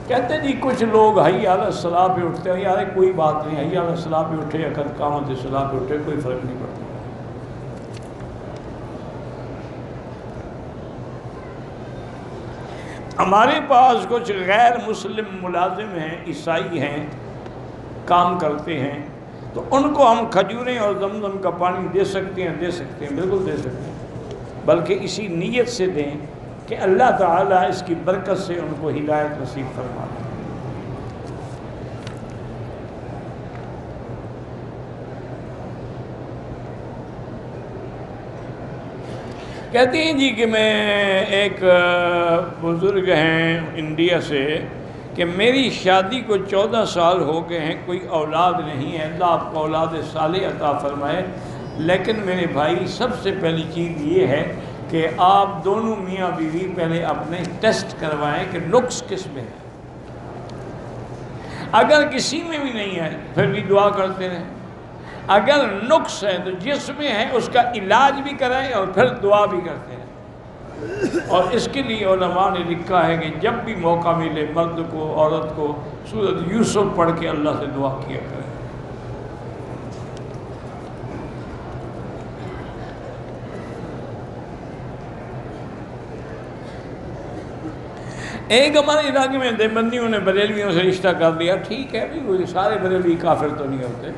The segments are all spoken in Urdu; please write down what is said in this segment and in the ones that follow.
کہتے ہیں جی کچھ لوگ حی علی الصلاۃ پہ اٹھتے ہیں، یار کوئی بات نہیں، حی علی الصلاۃ پہ اٹھے یا قد قامت الصلاۃ پہ اٹھے، کوئی فرق نہیں پڑتا۔ ہمارے پاس کچھ غیر مسلم ملازم ہیں، عیسائی ہیں، کام کرتے ہیں، تو ان کو ہم کھجوریں اور زمزم کا پانی دے سکتے ہیں، بالکل دے سکتے ہیں، بلکہ اسی نیت سے دیں کہ اللہ تعالیٰ اس کی برکت سے ان کو ہدایت نصیب فرما دے۔ کہتے ہیں جی کہ میں ایک بزرگ ہیں انڈیا سے کہ میری شادی کو 14 سال ہو گئے ہیں، کوئی اولاد نہیں ہے، اللہ آپ کو اولاد صالح عطا فرمائے، لیکن میرے بھائی سب سے پہلی چیز یہ ہے کہ آپ دونوں میاں بیوی پہلے اپنے ٹیسٹ کروائیں کہ نقص کس میں ہے، اگر کسی میں بھی نہیں ہے پھر بھی دعا کرتے رہیں، اگر نقص ہے تو جس میں ہے اس کا علاج بھی کرائیں اور پھر دعا بھی کرتے ہیں۔ اور اس کے لیے علماء نے لکھا ہے کہ جب بھی موقع ملے مرد کو عورت کو سورۃ یوسف پڑھ کے اللہ سے دعا کیا کریں۔ ایک ہمارے علاقے میں دیوبندیوں نے بریلویوں سے رشتہ کر دیا، ٹھیک ہے بھی، وہ سارے بریلوی کافر تو نہیں ہوتے،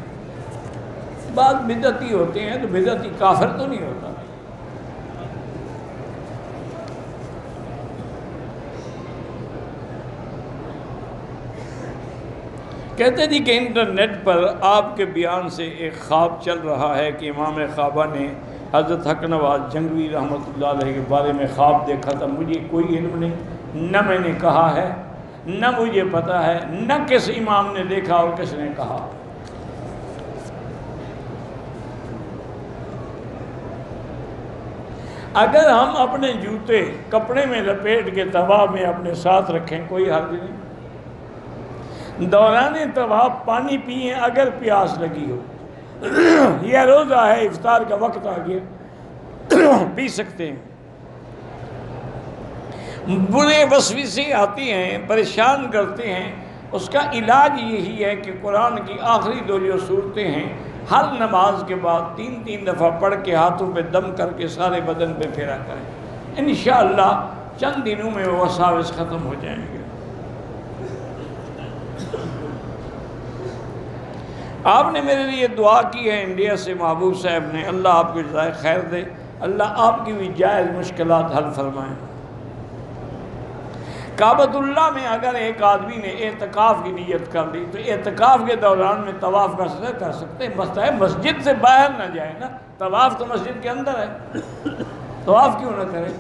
بعض بدعتی ہوتے ہیں، تو بدعتی کافر تو نہیں ہوتا۔ کہتے جی کہ انٹرنیٹ پر آپ کے بیان سے ایک خواب چل رہا ہے کہ امام خوابہ نے حضرت حق نواز جنگوی رحمۃ اللہ علیہ کے بارے میں خواب دیکھا تھا، مجھے کوئی علم نہیں، نہ میں نے کہا ہے، نہ مجھے پتہ ہے، نہ کس امام نے دیکھا اور کس نے کہا۔ اگر ہم اپنے جوتے کپڑے میں لپیٹ کے طواف میں اپنے ساتھ رکھیں کوئی حرج نہیں، دوران طواف پانی پئیں اگر پیاس لگی ہو، یہ روزہ ہے افطار کا وقت آ گیا پی سکتے ہیں۔ برے وسوسے آتی ہیں، پریشان کرتے ہیں، اس کا علاج یہی ہے کہ قرآن کی آخری دو جو صورتیں ہیں ہر نماز کے بعد 3 دفعہ پڑھ کے ہاتھوں پہ دم کر کے سارے بدن پہ پھیرا کریں، انشاءاللہ چند دنوں میں وہ وساوس ختم ہو جائیں گے۔ آپ نے میرے لیے دعا کی ہے انڈیا سے محبوب صاحب نے، اللہ آپ کو جزائے خیر دے، اللہ آپ کی بھی جائز مشکلات حل فرمائیں۔ کعبۃ اللہ میں اگر ایک آدمی نے اعتکاف کی نیت کر لی تو اعتکاف کے دوران میں طواف کر سکتے ہیں، مسئلہ ہے مسجد سے باہر نہ جائے نا، طواف تو مسجد کے اندر ہے، طواف کیوں نہ کرے۔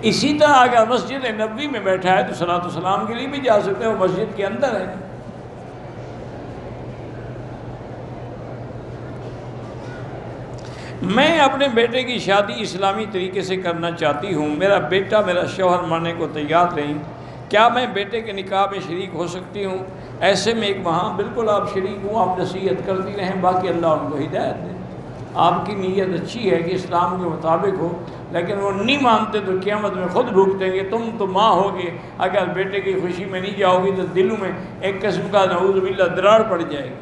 اسی طرح اگر مسجد نبوی میں بیٹھا ہے تو صلاۃ و سلام کے لیے بھی جا سکتے ہیں، وہ مسجد کے اندر ہے۔ میں اپنے بیٹے کی شادی اسلامی طریقے سے کرنا چاہتی ہوں، میرا بیٹا میرا شوہر ماننے کو تیار نہیں، کیا میں بیٹے کے نکاح میں شریک ہو سکتی ہوں؟ ایسے میں ایک وہاں بالکل آپ شریک ہوں، آپ نصیحت کرتی رہیں، باقی اللہ ان کو ہدایت دے۔ آپ کی نیت اچھی ہے کہ اسلام کے مطابق ہو، لیکن وہ نہیں مانتے تو قیامت میں خود بھگتیں گے۔ تم تو ماں ہوگے، اگر بیٹے کی خوشی میں نہیں جاؤ گی تو دلوں میں ایک قسم کا نعوذ باللہ دراڑ پڑ جائے گی۔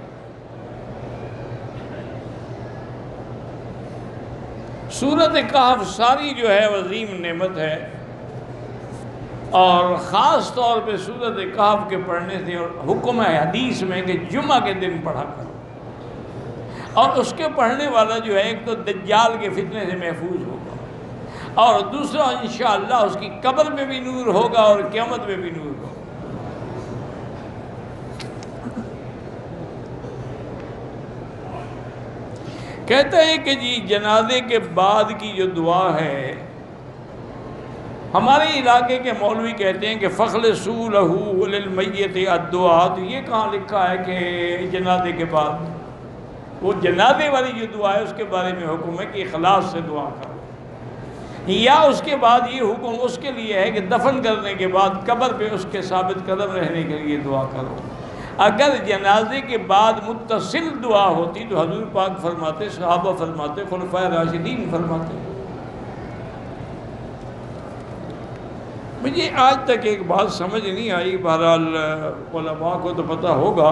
سورۃ کہف ساری جو ہے عظیم نعمت ہے، اور خاص طور پہ سورۃ کہف کے پڑھنے سے اور حکم ہے حدیث میں کہ جمعہ کے دن پڑھا کرو، اور اس کے پڑھنے والا جو ہے ایک تو دجال کے فتنے سے محفوظ ہوگا، اور دوسرا انشاءاللہ اس کی قبر میں بھی نور ہوگا اور قیامت میں بھی نور ہوگا۔ کہتا ہے کہ جی جنازے کے بعد کی جو دعا ہے، ہمارے علاقے کے مولوی کہتے ہیں کہ فخلصوا لہ للمیت الدعاء، تو یہ کہاں لکھا ہے کہ جنازے کے بعد؟ وہ جنازے والی جو دعا ہے اس کے بارے میں حکم ہے کہ اخلاص سے دعا کرو، یا اس کے بعد یہ حکم اس کے لیے ہے کہ دفن کرنے کے بعد قبر پہ اس کے ثابت قدم رہنے کے لیے دعا کرو۔ اگر جنازے کے بعد متصل دعا ہوتی تو حضور پاک فرماتے، صحابہ فرماتے، خلفائے راشدین فرماتے۔ مجھے آج تک ایک بات سمجھ نہیں آئی، بہرحال علماء کو تو پتہ ہوگا،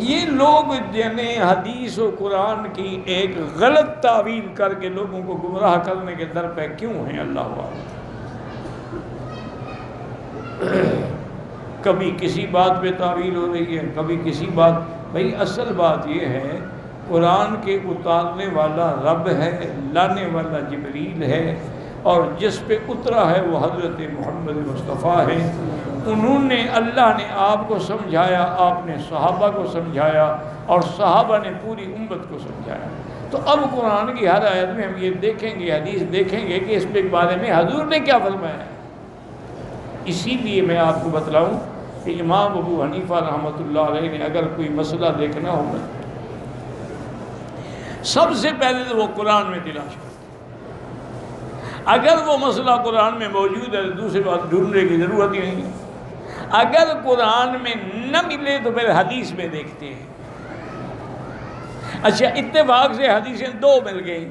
یہ لوگ جنہیں حدیث و قرآن کی ایک غلط تعویل کر کے لوگوں کو گمراہ کرنے کے در پہ کیوں ہیں؟ اللہ اعلم۔ کبھی کسی بات پہ تعویل ہو رہی ہے، کبھی کسی بات۔ بھئی اصل بات یہ ہے، قرآن کے اتارنے والا رب ہے، لانے والا جبریل ہے، اور جس پہ اترا ہے وہ حضرت محمد مصطفیٰ ہے۔ انہوں نے، اللہ نے آپ کو سمجھایا، آپ نے صحابہ کو سمجھایا، اور صحابہ نے پوری امت کو سمجھایا۔ تو اب قرآن کی ہر آیت میں ہم یہ دیکھیں گے، حدیث دیکھیں گے کہ اس کے بارے میں حضور نے کیا فرمایا ہے۔ اسی لیے میں آپ کو بتلاؤں کہ امام ابو حنیفہ رحمۃ اللہ علیہ نے اگر کوئی مسئلہ دیکھنا ہوگا، سب سے پہلے تو وہ قرآن میں تلاش کرتے۔ اگر وہ مسئلہ قرآن میں موجود ہے تو دوسری بات ڈھونڈنے کی ضرورت ہی نہیں ہے۔ اگر قرآن میں نہ ملے تو پھر حدیث میں دیکھتے ہیں۔ اچھا، اتفاق سے حدیثیں دو مل گئیں،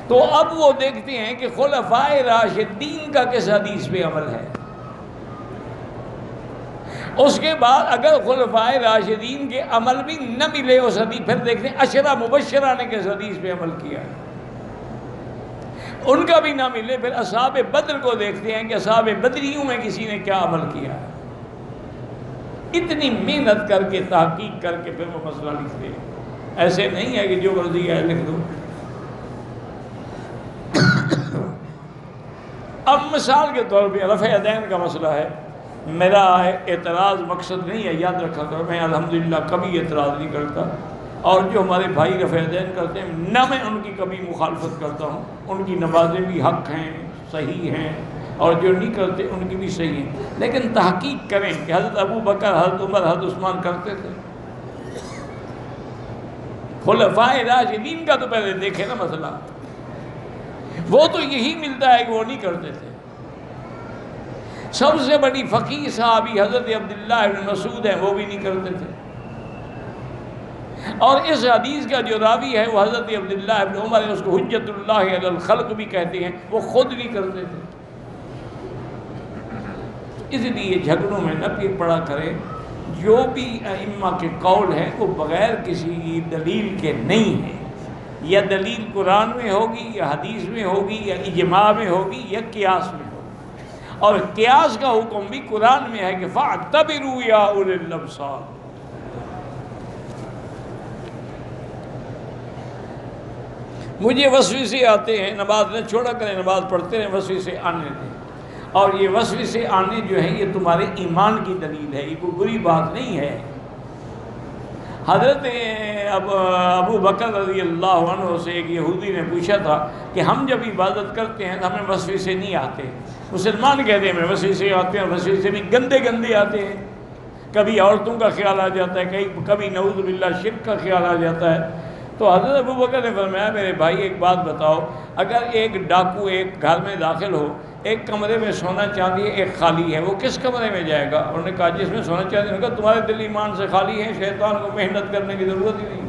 تو اب وہ دیکھتے ہیں کہ خلفائے راشدین کا کس حدیث پہ عمل ہے۔ اس کے بعد اگر خلفائے راشدین کے عمل بھی نہ ملے اس حدیث، پھر دیکھتے ہیں عشرہ مبشرہ نے کس حدیث پہ عمل کیا ہے، ان کا بھی نہ ملے، پھر اصحاب بدر کو دیکھتے ہیں کہ اصحاب بدریوں میں کسی نے کیا عمل کیا ہے۔ اتنی محنت کر کے، تحقیق کر کے پھر وہ مسئلہ لکھتے ہیں۔ ایسے نہیں ہے کہ جو مرضی ہے لکھ دو۔ اب مثال کے طور پہ رفع یدین کا مسئلہ ہے، میرا اعتراض مقصد نہیں ہے، یاد رکھا کرو، میں الحمدللہ کبھی اعتراض نہیں کرتا، اور جو ہمارے بھائی رفع یدین کرتے ہیں نہ میں ان کی کبھی مخالفت کرتا ہوں، ان کی نمازیں بھی حق ہیں، صحیح ہیں، اور جو نہیں کرتے ان کی بھی صحیح ہیں، لیکن تحقیق کریں کہ حضرت ابو بکر، حضرت عمر، حضرت عثمان کرتے تھے؟ خلفائے راشدین کا تو پہلے دیکھیں نا مسئلہ۔ وہ تو یہی ملتا ہے کہ وہ نہیں کرتے تھے۔ سب سے بڑی فقیہ صحابی حضرت عبداللہ بن مسعود ہیں، وہ بھی نہیں کرتے تھے، اور اس حدیث کا جو راوی ہے وہ حضرت عبداللہ بن عمر ہے، اس کو حجت اللہ علی الخلق بھی کہتے ہیں، وہ خود نہیں کرتے تھے۔ اس لیے جھگڑوں میں نہ پڑا کرے، جو بھی ائمہ کے قول ہیں وہ بغیر کسی دلیل کے نہیں ہیں، یا دلیل قرآن میں ہوگی، یا حدیث میں ہوگی، یا اجماع میں ہوگی، یا قیاس میں ہوگی، اور قیاس کا حکم بھی قرآن میں ہے کہ فَاعْتَبِرُوا يَا أُولِي الْأَبْصَارِ۔ مجھے وسوسے آتے ہیں، نماز نہ چھوڑا کریں، نماز پڑھتے رہیں، وسوسے آنے دیں، اور یہ وسوسے آنے جو ہیں یہ تمہارے ایمان کی دلیل ہے، یہ کوئی بری بات نہیں ہے۔ حضرت ابو بکر رضی اللہ عنہ سے ایک یہودی نے پوچھا تھا کہ ہم جب عبادت کرتے ہیں تو ہمیں وسوسے نہیں آتے؟ مسلمان کہتے ہیں ہمیں وسوسے آتے ہیں، وسوسے بھی گندے گندے آتے ہیں، کبھی عورتوں کا خیال آ جاتا ہے، کبھی نعوذ باللہ شرک کا خیال آ جاتا ہے۔ تو حضرت ابو بکر نے فرمایا میرے بھائی ایک بات بتاؤ، اگر ایک ڈاکو ایک گھر میں داخل ہو، ایک کمرے میں سونا چاندی ہے، ایک خالی ہے، وہ کس کمرے میں جائے گا؟ انہوں نے کہا جس میں سونا چاندی ہے۔ کہا تمہارے دل ایمان سے خالی ہیں، شیطان کو محنت کرنے کی ضرورت ہی نہیں۔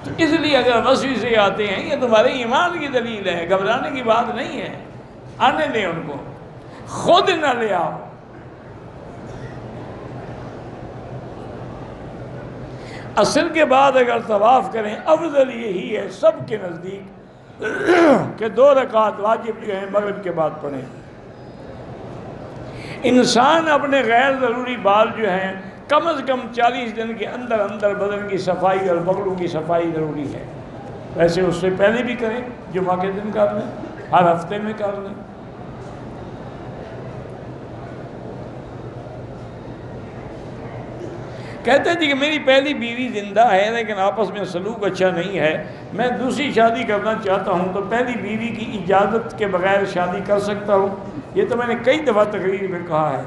تو اس لیے اگر وسوسے آتے ہیں یہ تمہارے ایمان کی دلیل ہے، گھبرانے کی بات نہیں ہے، آنے دیں ان کو، خود نہ لے آؤ۔ عصر کے بعد اگر طواف کریں افضل یہی ہے سب کے نزدیک کہ 2 رکعت واجب جو ہیں مغرب کے بعد پڑھیں۔ انسان اپنے غیر ضروری بال جو ہیں کم از کم 40 دن کے اندر اندر بدن کی صفائی اور بغلوں کی صفائی ضروری ہے۔ ویسے اس سے پہلے بھی کریں، جمعہ کے دن کر لیں، ہر ہفتے میں کر لیں۔ کہتے تھے کہ میری پہلی بیوی زندہ ہے لیکن آپس میں سلوک اچھا نہیں ہے، میں دوسری شادی کرنا چاہتا ہوں، تو پہلی بیوی کی اجازت کے بغیر شادی کر سکتا ہوں؟ یہ تو میں نے کئی دفعہ تقریر میں کہا ہے،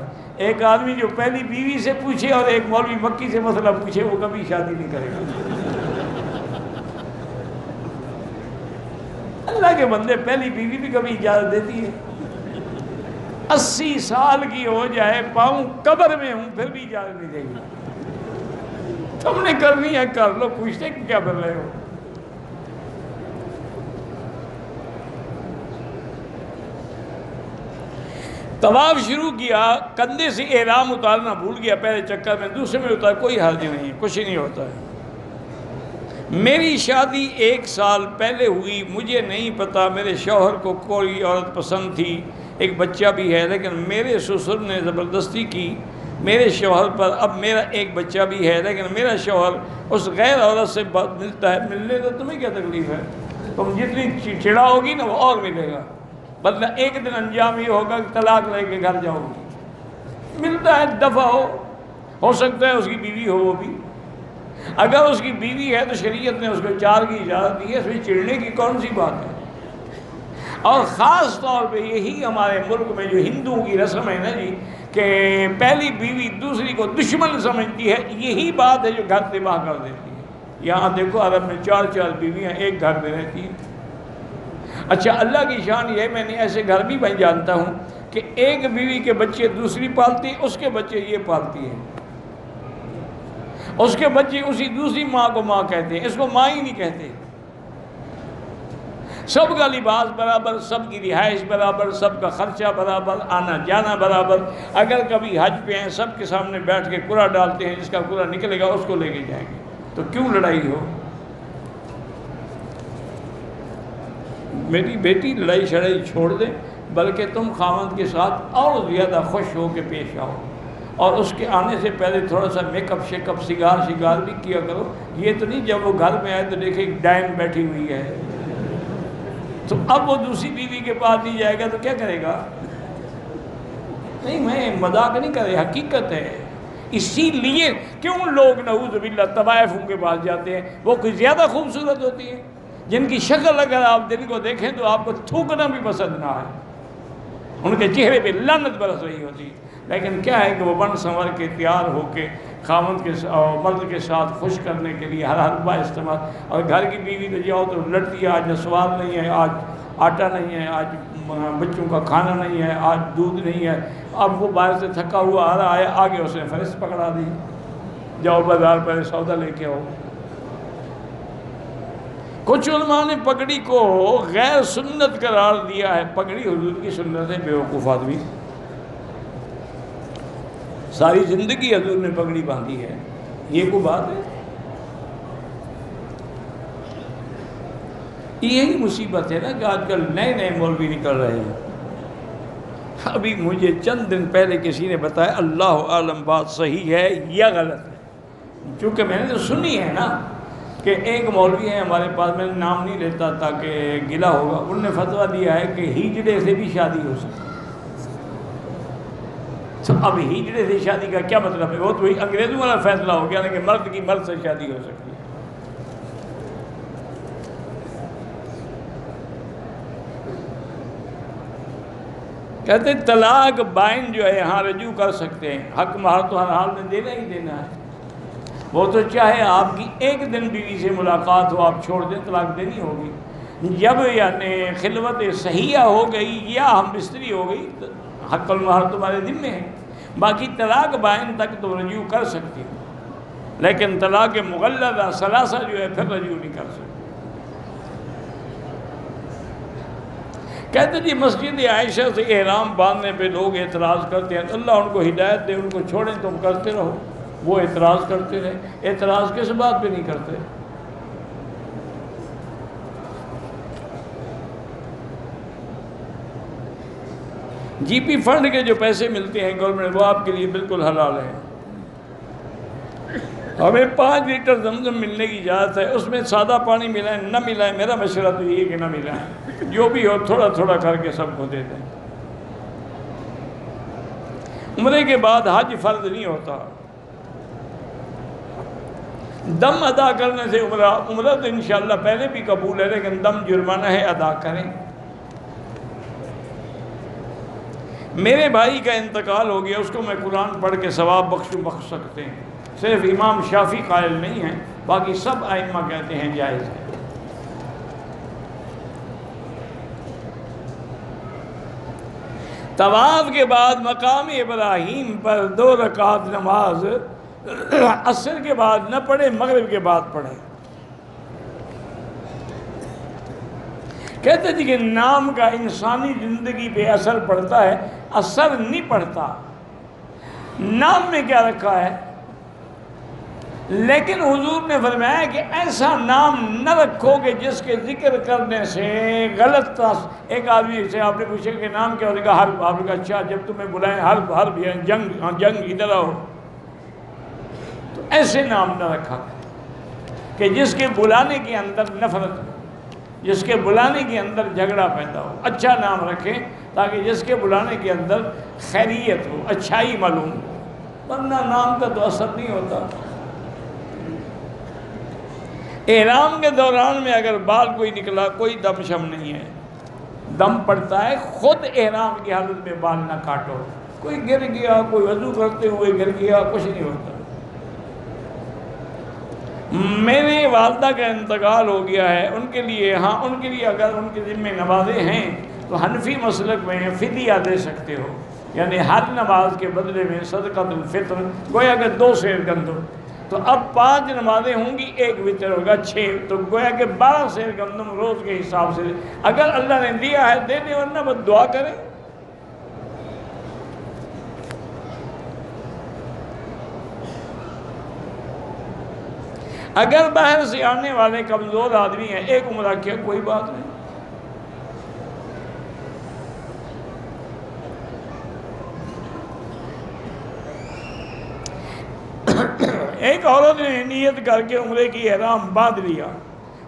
ایک آدمی جو پہلی بیوی سے پوچھے اور ایک مولوی مکی سے مسئلہ پوچھے وہ کبھی شادی نہیں کرے گا۔ اللہ کے بندے، پہلی بیوی بھی کبھی اجازت دیتی ہے؟ 80 سال کی ہو جائے، پاؤں قبر میں ہوں، پھر بھی اجازت نہیں دے گی۔ تم نے کرنی ہے کر لو، پوچھتے کیا کر رہے ہو؟ طواف شروع کیا، کندھے سے احرام اتارنا بھول گیا پہلے چکر میں، دوسرے میں اتار، کوئی حرج نہیں ہے، کچھ نہیں ہوتا ہے۔ میری شادی 1 سال پہلے ہوئی، مجھے نہیں پتا میرے شوہر کو کوئی عورت پسند تھی، ایک بچہ بھی ہے، لیکن میرے سسر نے زبردستی کی میرے شوہر پر۔ اب میرا ایک بچہ بھی ہے، لیکن میرا شوہر اس غیر عورت سے ملتا ہے، ملنے تو تمہیں کیا تکلیف ہے؟ تم جتنی چڑا ہوگی نا وہ اور ملے گا، بدلہ ایک دن انجام یہ ہوگا کہ طلاق لے کے گھر جاؤ گی۔ ملتا ہے، دفع ہو سکتا ہے اس کی بیوی ہو وہ بھی، اگر اس کی بیوی ہے تو شریعت نے اس کو 4 کی اجازت دی ہے، اس میں چڑنے کی کون سی بات ہے؟ اور خاص طور پہ یہی ہمارے ملک میں جو ہندوؤں کی رسم ہے نا جی، کہ پہلی بیوی دوسری کو دشمن سمجھتی ہے، یہی بات ہے جو گھر تباہ کر دیتی ہے۔ یہاں دیکھو عرب میں 4 بیویاں ایک گھر میں رہتی ہیں۔ اچھا، اللہ کی شان یہ، میں نے ایسے گھر بھی میں جانتا ہوں کہ ایک بیوی کے بچے دوسری پالتی ہے، اس کے بچے یہ پالتی ہے، اس کے بچے اسی دوسری ماں کو ماں کہتے ہیں، اس کو ماں ہی نہیں کہتے۔ سب کا لباس برابر، سب کی رہائش برابر، سب کا خرچہ برابر، آنا جانا برابر۔ اگر کبھی حج پہ ہیں، سب کے سامنے بیٹھ کے قرعہ ڈالتے ہیں، جس کا قرعہ نکلے گا اس کو لے کے جائیں گے، تو کیوں لڑائی ہو؟ میری بیٹی لڑائی شڑائی چھوڑ دے، بلکہ تم خاوند کے ساتھ اور زیادہ خوش ہو کے پیش آؤ، اور اس کے آنے سے پہلے تھوڑا سا میک اپ شیک اپ شگار بھی کیا کرو۔ یہ تو نہیں جب وہ گھر میں آئے تو دیکھے ایک ڈائن بیٹھی ہوئی ہے، تو اب وہ دوسری بیوی کے پاس نہیں جائے گا تو کیا کرے گا؟ نہیں، میں مذاق نہیں کر رہا، حقیقت ہے۔ اسی لیے کیوں لوگ نعوذ باللہ طوائفوں کے پاس جاتے ہیں؟ وہ کوئی زیادہ خوبصورت ہوتی ہیں، جن کی شکل اگر آپ دل کو دیکھیں تو آپ کو تھوکنا بھی پسند نہ آئے، ان کے چہرے پہ لعنت برس رہی ہوتی ہے، لیکن کیا ہے کہ وہ بن سنور کے تیار ہو کے خاوند کے مرد کے ساتھ خوش کرنے کے لیے ہر حربہ استعمال۔ اور گھر کی بیوی تو جاؤ تو لڑتی ہے، آج نسوار نہیں ہے، آج آٹا نہیں ہے، آج بچوں کا کھانا نہیں ہے، آج دودھ نہیں ہے۔ اب وہ باہر سے تھکا ہوا آ رہا ہے، آگے اس نے فرس پکڑا دی، جاؤ بازار پہلے سودا لے کے آؤ۔ کچھ علماء نے پگڑی کو غیر سنت قرار دیا ہے۔ پگڑی حضور کی سنت ہے، بیوقوف آدمی، ساری زندگی حضور نے پگڑی باندھی ہے، یہ کوئی بات ہے؟ یہی مصیبت ہے نا کہ آج کل نئے مولوی نکل رہے ہیں۔ ابھی مجھے چند دن پہلے کسی نے بتایا، اللہ عالم بات صحیح ہے یا غلط ہے، چونکہ میں نے تو سنی ہے نا کہ ایک مولوی ہے ہمارے پاس، میں نام نہیں لیتا تاکہ گلہ ہوگا، انہوں نے فتویٰ دیا ہے کہ ہیجڑے سے بھی شادی ہو سکتی ہے۔ اب ہیجڑے سے شادی کا کیا مطلب ہے؟ وہ تو وہی انگریزوں والا فیصلہ ہو گیا نا کہ مرد کی مرد سے شادی ہو سکتی ہے۔ کہتے ہیں طلاق بائن جو ہے یہاں رجوع کر سکتے ہیں، حق مہر تو ہر حال میں دینا ہی دینا ہے۔ وہ تو چاہے آپ کی ایک دن بیوی سے ملاقات ہو، آپ چھوڑ دیں، طلاق دینی ہوگی۔ جب یعنی خلوت صحیحہ ہو گئی یا ہم بستری ہو گئی تو حق المہر تمہارے ذمے ہے۔ باقی طلاق بائن تک تو رجوع کر سکتی ہو، لیکن طلاق مغلظہ ثلاثہ جو ہے پھر رجوع نہیں کر سکتی۔ کہتے جی مسجد عائشہ سے احرام باندھنے پہ لوگ اعتراض کرتے ہیں، اللہ ان کو ہدایت دے، ان کو چھوڑیں، تم کرتے رہو۔ وہ اعتراض کرتے رہے، اعتراض کس بات پہ نہیں کرتے؟ جی پی فنڈ کے جو پیسے ملتے ہیں گورنمنٹ، وہ آپ کے لیے بالکل حلال ہیں۔ ہمیں 5 لیٹر زمزم ملنے کی اجازت ہے، اس میں سادہ پانی ملا ہے نہ ملا ہے، میرا مشورہ تو یہ ہے کہ نہ ملا ہے، جو بھی ہو تھوڑا تھوڑا کر کے سب کو دے دیں۔ عمرے کے بعد حج فرض نہیں ہوتا، دم ادا کرنے سے عمرہ تو انشاءاللہ پہلے بھی قبول ہے، لیکن دم جرمانہ ہے، ادا کریں۔ میرے بھائی کا انتقال ہو گیا، اس کو میں قرآن پڑھ کے ثواب بخش سکتے ہیں، صرف امام شافعی قائل نہیں ہیں، باقی سب ائمہ کہتے ہیں جائز ہے۔ طواف کے بعد مقام ابراہیم پر 2 رکعت نماز عصر کے بعد نہ پڑھے، مغرب کے بعد پڑھے۔ کہتے تھے کہ نام کا انسانی زندگی پہ اثر پڑتا ہے۔ اثر نہیں پڑتا نام میں کیا رکھا ہے، لیکن حضور نے فرمایا کہ ایسا نام نہ رکھو کہ جس کے ذکر کرنے سے غلط ایک آدمی سے آپ نے پوچھا کہ نام کیا، ہوگا حرب، آپ نے کہا اچھا جب تمہیں بلائیں حرب جنگ ادھر آؤ، تو ایسے نام نہ رکھا کہ جس کے بلانے کے اندر نفرت ہو، جس کے بلانے کے اندر جھگڑا پیدا ہو۔ اچھا نام رکھیں تاکہ جس کے بلانے کے اندر خیریت ہو، اچھائی معلوم ہو، ورنہ نام کا تو اثر نہیں ہوتا۔ احرام کے دوران میں اگر بال کوئی نکلا کوئی دم شم نہیں ہے، دم پڑتا ہے، خود احرام کی حالت میں بال نہ کاٹو، کوئی گر گیا، کوئی وضو کرتے ہوئے گر گیا، کچھ نہیں ہوتا۔ میرے والدہ کا انتقال ہو گیا ہے، ان کے لیے اگر ان کے ذمہ نمازیں ہیں تو حنفی مسلک میں فدیہ دے سکتے ہو، یعنی ہر نماز کے بدلے میں صدقۃ الفطر، گویا کہ 2 سیر گندم، تو اب 5 نمازیں ہوں گی، 1 وتر ہوگا 6، تو گویا کہ 12 سیر گندم روز کے حساب سے اگر اللہ نے دیا ہے دے دیں، ورنہ بس دعا کریں۔ اگر باہر سے آنے والے کمزور آدمی ہیں، 1 عمرہ کیا کوئی بات نہیں۔ ایک عورت نے نیت کر کے عمرے کی احرام باندھ لیا،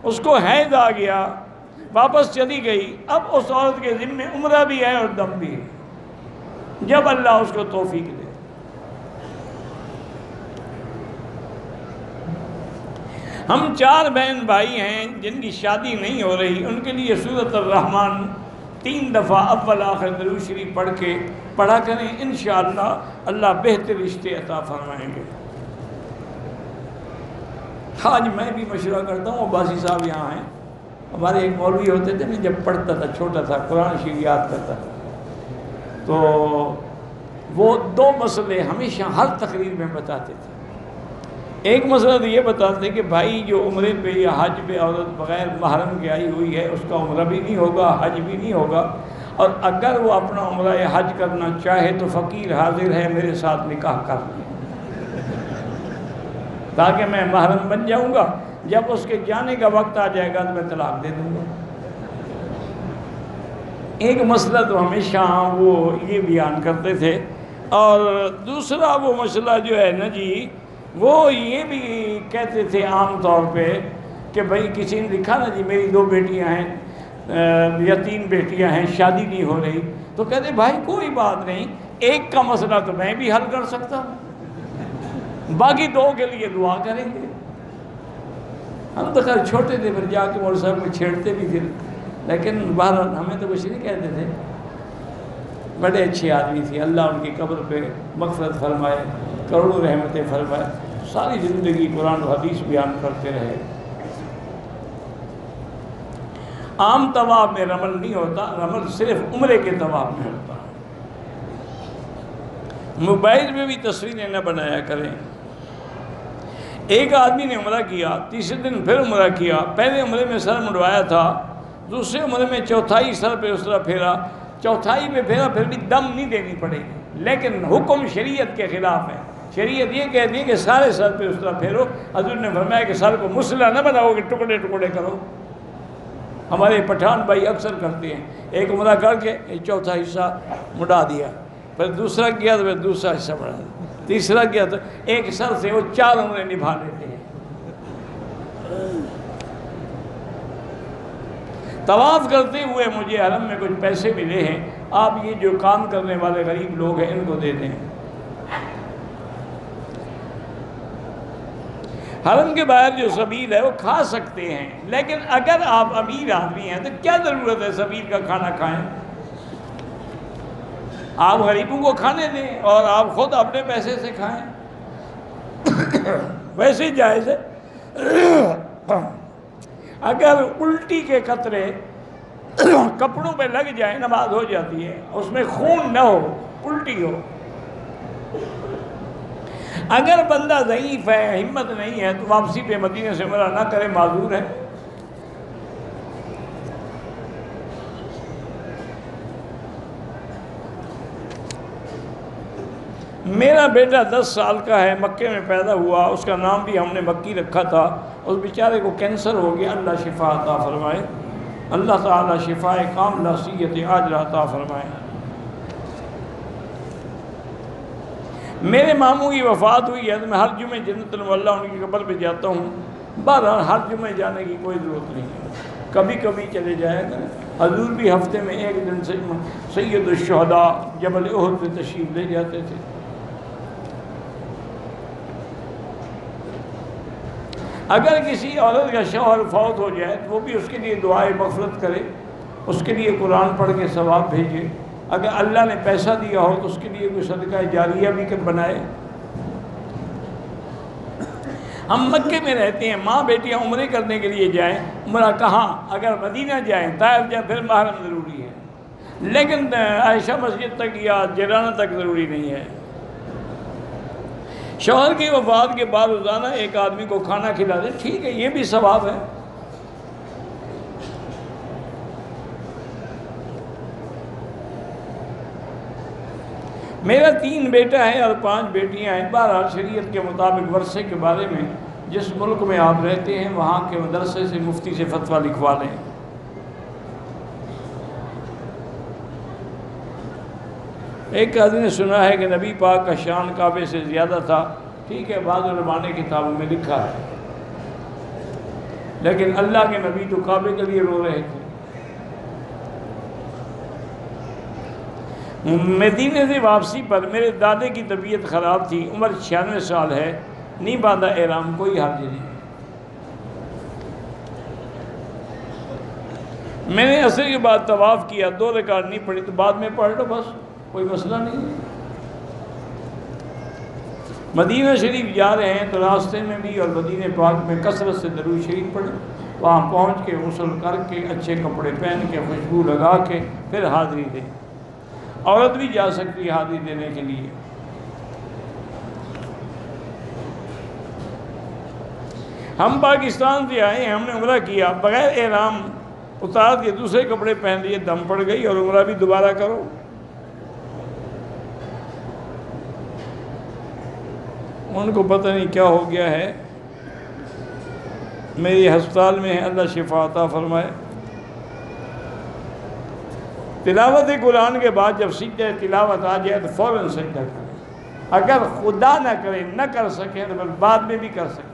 اس کو حیض آ گیا، واپس چلی گئی، اب اس عورت کے ذمہ عمرہ بھی ہے اور دم بھی ہے، جب اللہ اس کو توفیق دے۔ ہم 4 بہن بھائی ہیں جن کی شادی نہیں ہو رہی، ان کے لیے سورۃ الرحمن 3 دفعہ اول آخر درود شریف پڑھ کے پڑھا کریں، انشاءاللہ اللہ بہتر رشتے عطا فرمائیں گے۔ آج میں بھی مشورہ کرتا ہوں، عباسی صاحب یہاں ہیں، ہمارے ایک مولوی ہوتے تھے، میں جب پڑھتا تھا چھوٹا تھا قرآن شریف یاد کرتا تھا، تو وہ 2 مسئلے ہمیشہ ہر تقریر میں بتاتے تھے۔ ایک مسئلہ تو یہ بتاتے کہ بھائی جو عمرے پہ یا حج پہ عورت بغیر محرم کے آئی ہوئی ہے، اس کا عمرہ بھی نہیں ہوگا، حج بھی نہیں ہوگا، اور اگر وہ اپنا عمرہ یا حج کرنا چاہے تو فقیر حاضر ہے، میرے ساتھ نکاح کر لیں تاکہ میں محرم بن جاؤں گا، جب اس کے جانے کا وقت آ جائے گا تو میں طلاق دے دوں گا۔ ایک مسئلہ تو ہمیشہ وہ یہ بیان کرتے تھے، اور دوسرا وہ مسئلہ جو ہے نا جی، وہ یہ بھی کہتے تھے عام طور پہ کہ بھائی کسی نے لکھا نا جی میری 2 بیٹیاں ہیں یا 3 بیٹیاں ہیں، شادی نہیں ہو رہی، تو کہتے بھائی کوئی بات نہیں، ایک کا مسئلہ تو میں بھی حل کر سکتا ہوں، باقی 2 کے لیے دعا کریں گے۔ ہم تو خیر چھوٹے تھے، پھر جا کے مولوی صاحب کو چھیڑتے بھی تھے، لیکن بہرحال ہمیں تو کچھ نہیں کہتے تھے، بڑے اچھے آدمی تھے، اللہ ان کی قبر پہ مغفرت فرمائے، کروڑوں رحمتیں فرمائے، ساری زندگی قرآن و حدیث بیان کرتے رہے۔ عام طواف میں رمل نہیں ہوتا، رمل صرف عمرے کے طواف میں ہوتا۔ موبائل میں بھی تصویریں نہ بنایا کریں۔ ایک آدمی نے عمرہ کیا، تیسرے دن پھر عمرہ کیا، پہلے عمرے میں سر منڈوایا تھا، دوسرے عمرے میں چوتھائی سر پہ اس طرح پھیرا، چوتھائی پہ پھیرا، پھر بھی دم نہیں دینی پڑے گی، لیکن حکم شریعت کے خلاف ہے۔ شریعت یہ کہتی ہے کہ سارے سر پہ اس طرح پھیرو۔ حضور نے فرمایا کہ سر کو مسلح نہ بناؤ کہ ٹکڑے ٹکڑے کرو، ہمارے پٹھان بھائی اکثر کرتے ہیں، ایک عمرہ کر کے چوتھا حصہ مڈا دیا، پھر دوسرا کیا تو پھر دوسرا حصہ بڑھا دیا، تیسرا کیا تو ایک سر سے وہ 4 عمرے نبھا لیتے ہیں۔ طواف کرتے ہوئے مجھے حرم میں کچھ پیسے ملے ہیں، آپ یہ جو کام کرنے والے غریب لوگ ہیں ان کو دے دیں۔ حرم کے باہر جو سبیل ہے وہ کھا سکتے ہیں، لیکن اگر آپ امیر آدمی ہیں تو کیا ضرورت ہے سبیل کا کھانا کھائیں؟ آپ غریبوں کو کھانے دیں اور آپ خود اپنے پیسے سے کھائیں، ویسے جائز ہے۔ اگر الٹی کے قطرے کپڑوں پہ لگ جائیں نماز ہو جاتی ہے، اس میں خون نہ ہو، الٹی ہو۔ اگر بندہ ضعیف ہے، ہمت نہیں ہے، تو واپسی پہ مدینے سے عمرہ نہ کرے، معذور ہے۔ میرا بیٹا 10 سال کا ہے، مکے میں پیدا ہوا، اس کا نام بھی ہم نے مکی رکھا تھا، اس بیچارے کو کینسر ہو گیا، اللہ شفا عطا فرمائے، اللہ تعالیٰ شفائے کاملہ صحت عاجلہ عطا فرمائے۔ میرے ماموں کی وفات ہوئی ہے تو میں ہر جمعے جنت المولا ان کی قبر پہ جاتا ہوں، بہرحال ہر جمعے جانے کی کوئی ضرورت نہیں ہے، کبھی کبھی چلے جایا کریں۔ حضور بھی ہفتے میں ایک دن سے سید الشہداء جبل احد پہ تشریف لے جاتے تھے۔ اگر کسی عورت کا شوہر فوت ہو جائے تو وہ بھی اس کے لیے دعائے مغفرت کرے، اس کے لیے قرآن پڑھ کے ثواب بھیجے، اگر اللہ نے پیسہ دیا ہو تو اس کے لیے کوئی صدقہ جاریہ بھی بنائے۔ ہم مکے میں رہتے ہیں، ماں بیٹیاں عمرے کرنے کے لیے جائیں، عمرہ کہاں؟ اگر مدینہ جائیں، طائف جائیں، پھر محرم ضروری ہے، لیکن عائشہ مسجد تک یا جیرانہ تک ضروری نہیں ہے۔ شوہر کی وفات کے بعد روزانہ ایک آدمی کو کھانا کھلا دے، ٹھیک ہے، یہ بھی ثواب ہے۔ میرا 3 بیٹا ہے اور 5 بیٹیاں ہیں۔ بہرحال شریعت کے مطابق ورثے کے بارے میں جس ملک میں آپ رہتے ہیں وہاں کے مدرسے سے مفتی سے فتویٰ لکھوا لیں۔ ایک آدمی نے سنا ہے کہ نبی پاک کا شان کعبے سے زیادہ تھا، ٹھیک ہے، بعض علماء نے کتابوں میں لکھا ہے، لیکن اللہ کے نبی تو کعبے کے لیے رو رہے تھے۔ مدینے سے واپسی پر میرے دادے کی طبیعت خراب تھی، عمر 96 سال ہے، نہیں باندھا احرام، کوئی حرج نہیں۔ میں نے عصر کے بعد طواف کیا، 2 رکعت نہیں پڑھی تو بعد میں پڑھ لو، بس کوئی مسئلہ نہیں ہے۔ مدینہ شریف جا رہے ہیں تو راستے میں بھی اور مدینہ پاک میں کثرت سے درود شریف پڑھیں، وہاں پہنچ کے غسل کر کے اچھے کپڑے پہن کے خوشبو لگا کے پھر حاضری دیں۔ عورت بھی جا سکتی ہے حاضری دینے کے لیے۔ ہم پاکستان سے آئے ہیں، ہم نے عمرہ کیا، بغیر احرام اتار کے دوسرے کپڑے پہن لیے، دم پڑ گئی اور عمرہ بھی دوبارہ کرو۔ ان کو پتہ نہیں کیا ہو گیا ہے، میری ہسپتال میں ہے، اللہ شفا عطا فرمائے۔ تلاوت قرآن کے بعد جب سجدہ تلاوت آ جائے تو فوراً سجدہ کریں، اگر خدا نہ کرے نہ کر سکیں تو پھر بعد میں بھی کر سکتے۔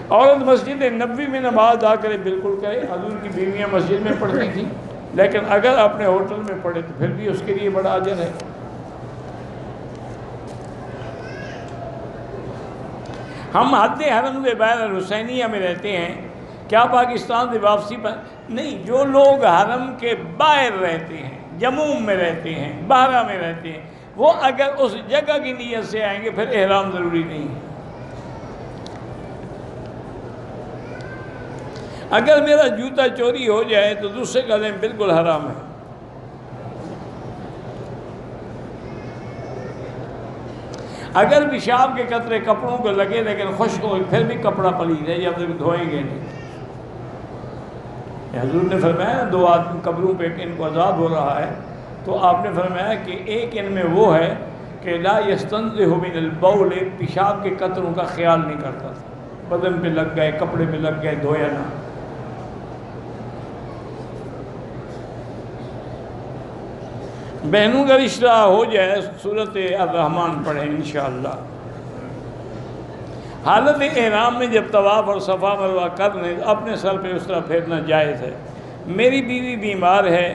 عورت مسجد نبوی میں نماز ادا کرے، بالکل کرے، حضور کی بیویاں مسجد میں پڑھتی تھیں، لیکن اگر اپنے ہوٹل میں پڑھے تو پھر بھی اس کے لیے بڑا اجر ہے۔ ہم حد حرم بیر الحسینیہ میں رہتے ہیں، کیا پاکستان سے واپسی پر نہیں؟ جو لوگ حرم کے باہر رہتے ہیں، جموم میں رہتے ہیں، بحرہ میں رہتے ہیں، وہ اگر اس جگہ کی نیت سے آئیں گے پھر احرام ضروری نہیں ہے۔ اگر میرا جوتا چوری ہو جائے تو دوسرے کا دم بالکل حرام ہے۔ اگر پیشاب کے قطرے کپڑوں کو لگے لیکن خشک ہو پھر بھی کپڑا پلید ہے، جب تک دھوئیں گے نہیں۔ حضور نے فرمایا 2 آدمی قبروں پہ ان کو عذاب ہو رہا ہے، تو آپ نے فرمایا کہ ایک ان میں وہ ہے کہ لا یستنزہ من البول، پیشاب کے قطروں کا خیال نہیں کرتا تھا، بدن پہ لگ گئے، کپڑے پہ لگ گئے، دھویا نہ۔ بہنوں کا رشتہ ہو جائے سورۃ الرحمن پڑھیں انشاءاللہ۔ حالت احرام میں جب طواف اور صفا مروہ کر لیں اپنے سر پہ اس طرح پھیرنا جائز ہے۔ میری بیوی بیمار ہے،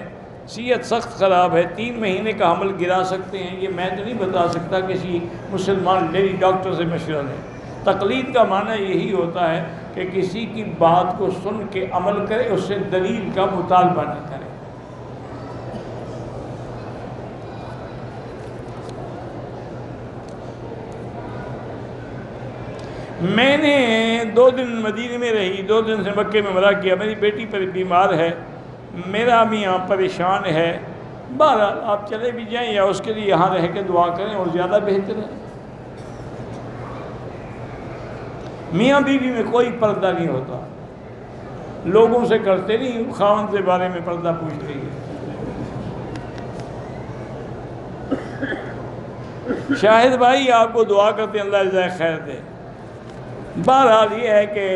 صحت سخت خراب ہے، 3 مہینے کا حمل گرا سکتے ہیں؟ یہ میں تو نہیں بتا سکتا، کسی مسلمان لیڈی ڈاکٹر سے مشورہ لیں۔ تقلید کا معنی یہی ہوتا ہے کہ کسی کی بات کو سن کے عمل کرے، اس سے دلیل کا مطالبہ نہ کرے۔ میں نے 2 دن مدینے میں رہی، 2 دن سے مکے میں عمرہ کیا۔ میری بیٹی پر بیمار ہے، میرا بھی یہاں پریشان ہے، بہرحال آپ چلے بھی جائیں یا اس کے لیے یہاں رہ کے دعا کریں اور زیادہ بہتر ہے۔ میاں بیوی میں کوئی پردہ نہیں ہوتا، لوگوں سے کرتے نہیں، خاوند کے بارے میں پردہ پوچھ رہی ہے۔ شاہد بھائی آپ کو دعا کرتے ہیں اللہ جزائے خیر دے۔ بہرحال یہ ہے کہ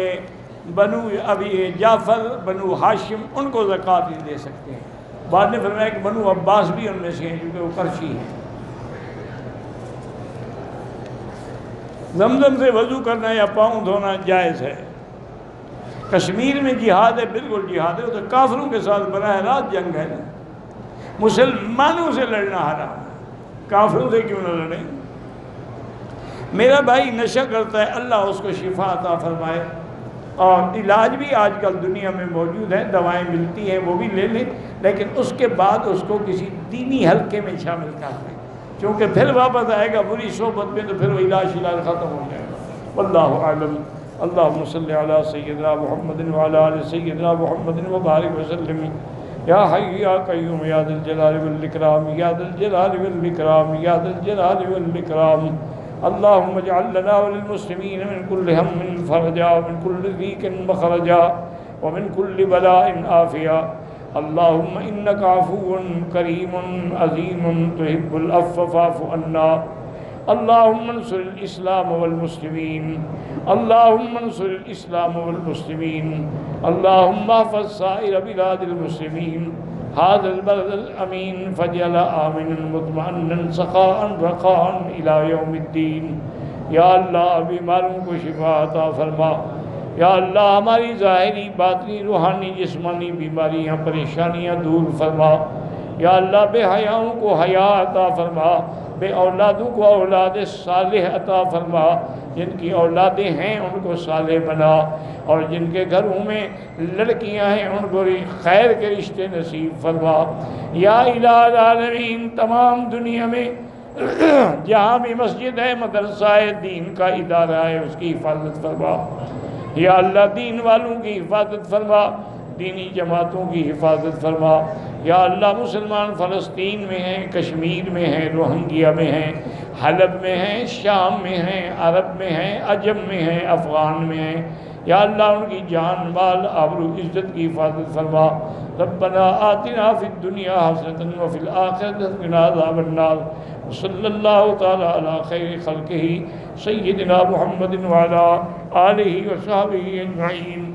بنو ابھی جعفر بنو ہاشم ان کو زکوٰۃ نہیں دے سکتے ہیں۔ بعد نے فرمایا کہ بنو عباس بھی ان میں سے ہیں کیونکہ وہ قرشی ہیں۔ زمزم سے وضو کرنا یا پاؤں دھونا جائز ہے۔ کشمیر میں جہاد ہے، بالکل جہاد ہے، وہ تو کافروں کے ساتھ براہ راست جنگ ہے نا۔ مسلمانوں سے لڑنا حرام ہے، کافروں سے کیوں نہ لڑیں۔ میرا بھائی نشہ کرتا ہے، اللہ اس کو شفا عطا فرمائے، اور علاج بھی آج کل دنیا میں موجود ہے، دوائیں ملتی ہیں، وہ بھی لے لیں، لیکن اس کے بعد اس کو کسی دینی حلقے میں شامل کر لیں، کیونکہ پھر واپس آئے گا بری صحبت میں تو پھر وہ علاج ختم ہو جائے گا۔ واللہ اعلم۔ اللہم صلی علی سیدنا محمد وعلی آل سیدنا محمد وبارک وسلم۔ یا حی یا قیوم یا ذا الجلال والاکرام یا ذا الجلال والاکرام یا ذا الجلال والاکرام۔ اللہم اجعل لنا وللمسلمین من کل ہم فرجا ومن کل ضیق مخرجا ومن کل بلاء عافیا۔ اللہم انک عفو کریم عظیم تحب العفو فاعف عنا۔ اللہم انصر الاسلام والمسلمین، اللہم انصر الاسلام والمسلمین، اللہم احفظ سائر بلاد المسلمین، هذا البلد الامین فاجعل آمنا مطمئنا سخاء رخاء الى یوم الدین۔ یا اللہ بیماروں کو شفا عطا فرما، یا اللہ ہماری ظاہری باطنی روحانی جسمانی بیماریاں پریشانیاں دور فرما، یا اللہ بے حیاؤں کو حیا عطا فرما، بے اولادوں کو اولاد صالح عطا فرما، جن کی اولادیں ہیں ان کو صالح بنا، اور جن کے گھروں میں لڑکیاں ہیں ان کو خیر کے رشتے نصیب فرما۔ یا الہ العالمین تمام دنیا میں جہاں بھی مسجد ہے، مدرسہ ہے، دین کا ادارہ ہے، اس کی حفاظت فرما۔ یا اللہ دین والوں کی حفاظت فرما، دینی جماعتوں کی حفاظت فرما۔ یا اللہ مسلمان فلسطین میں ہیں، کشمیر میں ہیں، روہنگیا میں ہیں، حلب میں ہیں، شام میں ہیں، عرب میں ہیں، عجم میں ہیں، افغان میں ہیں، یا اللہ ان کی جان مال آبرو عزت کی حفاظت فرما۔ ربنا آتنا فی الدنیا حسنۃ وفی الآخرۃ حسنۃ وقنا عذاب النار۔ صلی اللہ تعالی علی خیر خلقہ سیدنا محمد وعلی آلہ وصحبہ اجمعین۔